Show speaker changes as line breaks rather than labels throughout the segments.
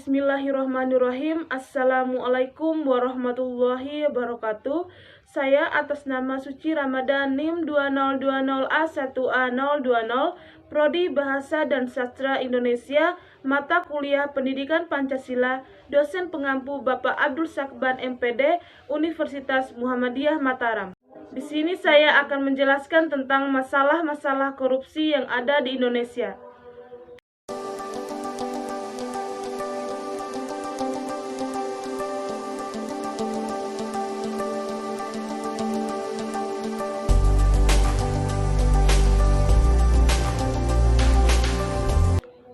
Bismillahirrahmanirrahim. Assalamualaikum warahmatullahi wabarakatuh. Saya atas nama Suci Ramadan NIM 2020A1A020, Prodi Bahasa dan Sastra Indonesia, mata kuliah Pendidikan Pancasila, dosen pengampu Bapak Abdul Sakban MPD, Universitas Muhammadiyah Mataram. Di sini saya akan menjelaskan tentang masalah-masalah korupsi yang ada di Indonesia.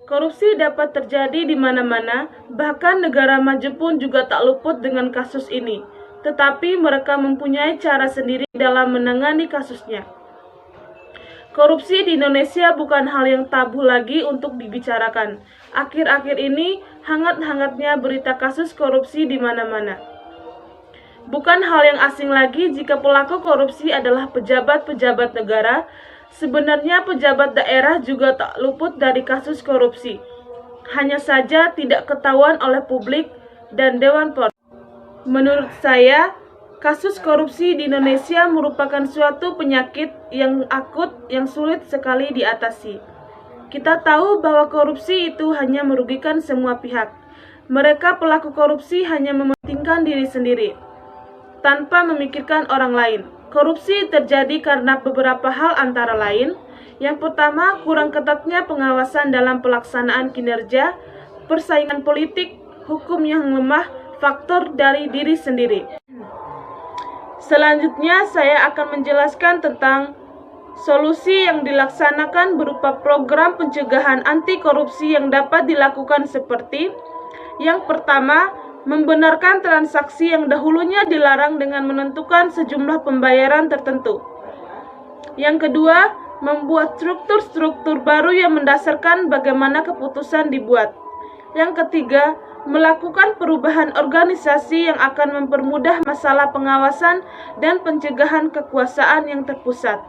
Korupsi dapat terjadi di mana-mana, bahkan negara maju pun juga tak luput dengan kasus ini. Tetapi mereka mempunyai cara sendiri dalam menangani kasusnya. Korupsi di Indonesia bukan hal yang tabu lagi untuk dibicarakan. Akhir-akhir ini, hangat-hangatnya berita kasus korupsi di mana-mana. Bukan hal yang asing lagi jika pelaku korupsi adalah pejabat-pejabat negara. Sebenarnya pejabat daerah juga tak luput dari kasus korupsi. Hanya saja tidak ketahuan oleh publik dan Dewan Pers. Menurut saya, kasus korupsi di Indonesia merupakan suatu penyakit yang akut yang sulit sekali diatasi. Kita tahu bahwa korupsi itu hanya merugikan semua pihak. Mereka pelaku korupsi hanya mementingkan diri sendiri, tanpa memikirkan orang lain. Korupsi terjadi karena beberapa hal antara lain. Yang pertama, kurang ketatnya pengawasan dalam pelaksanaan kinerja, persaingan politik, hukum yang lemah, faktor dari diri sendiri. Selanjutnya, saya akan menjelaskan tentang solusi yang dilaksanakan berupa program pencegahan anti korupsi yang dapat dilakukan seperti: yang pertama, membenarkan transaksi yang dahulunya dilarang dengan menentukan sejumlah pembayaran tertentu. Yang kedua, membuat struktur-struktur baru yang mendasarkan bagaimana keputusan dibuat. Yang ketiga, melakukan perubahan organisasi yang akan mempermudah masalah pengawasan dan pencegahan kekuasaan yang terpusat.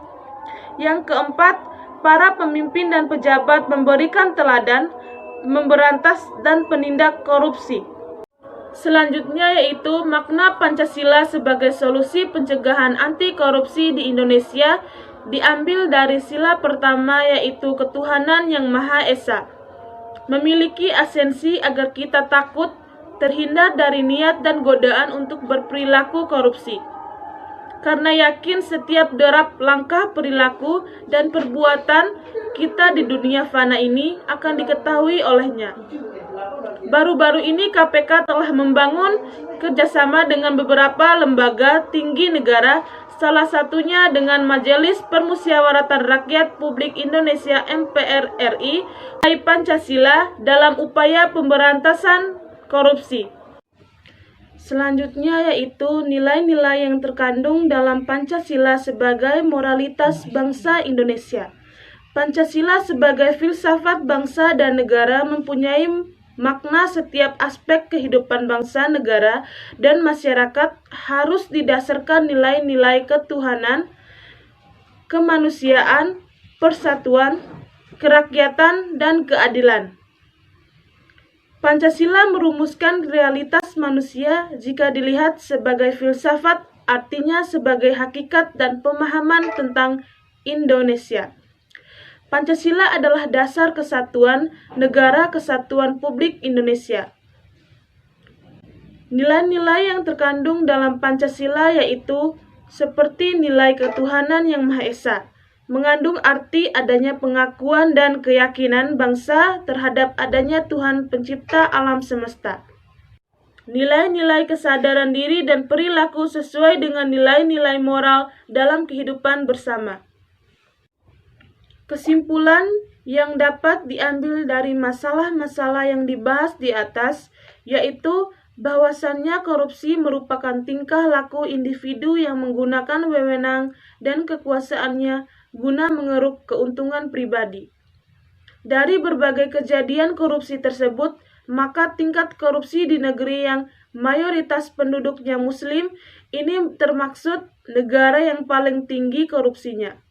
Yang keempat, para pemimpin dan pejabat memberikan teladan, memberantas dan penindak korupsi. Selanjutnya yaitu makna Pancasila sebagai solusi pencegahan anti korupsi di Indonesia diambil dari sila pertama, yaitu ketuhanan yang Maha Esa. Memiliki esensi agar kita takut, terhindar dari niat dan godaan untuk berperilaku korupsi. Karena yakin setiap derap langkah perilaku dan perbuatan kita di dunia fana ini akan diketahui olehnya. Baru-baru ini KPK telah membangun kerjasama dengan beberapa lembaga tinggi negara, salah satunya dengan Majelis Permusyawaratan Rakyat Republik Indonesia MPR RI, Pancasila dalam upaya pemberantasan korupsi. Selanjutnya yaitu nilai-nilai yang terkandung dalam Pancasila sebagai moralitas bangsa Indonesia. Pancasila sebagai filsafat bangsa dan negara mempunyai makna setiap aspek kehidupan bangsa, negara, dan masyarakat harus didasarkan nilai-nilai ketuhanan, kemanusiaan, persatuan, kerakyatan, dan keadilan. Pancasila merumuskan realitas manusia jika dilihat sebagai filsafat, artinya sebagai hakikat dan pemahaman tentang Indonesia. Pancasila adalah dasar kesatuan negara kesatuan Republik Indonesia. Nilai-nilai yang terkandung dalam Pancasila yaitu seperti nilai ketuhanan yang Maha Esa, mengandung arti adanya pengakuan dan keyakinan bangsa terhadap adanya Tuhan pencipta alam semesta. Nilai-nilai kesadaran diri dan perilaku sesuai dengan nilai-nilai moral dalam kehidupan bersama. Kesimpulan yang dapat diambil dari masalah-masalah yang dibahas di atas yaitu bahwasannya korupsi merupakan tingkah laku individu yang menggunakan wewenang dan kekuasaannya guna mengeruk keuntungan pribadi. Dari berbagai kejadian korupsi tersebut, maka tingkat korupsi di negeri yang mayoritas penduduknya Muslim ini termaksud negara yang paling tinggi korupsinya.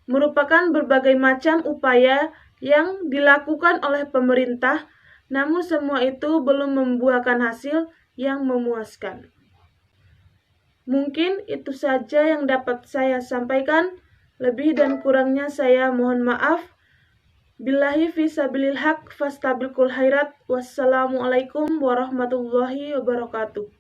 Merupakan berbagai macam upaya yang dilakukan oleh pemerintah Namun semua itu belum membuahkan hasil yang memuaskan. Mungkin itu saja yang dapat saya sampaikan. Lebih dan kurangnya saya mohon maaf. Billahi fisabilil haq fastabiqul khairat. Wassalamualaikum warahmatullahi wabarakatuh.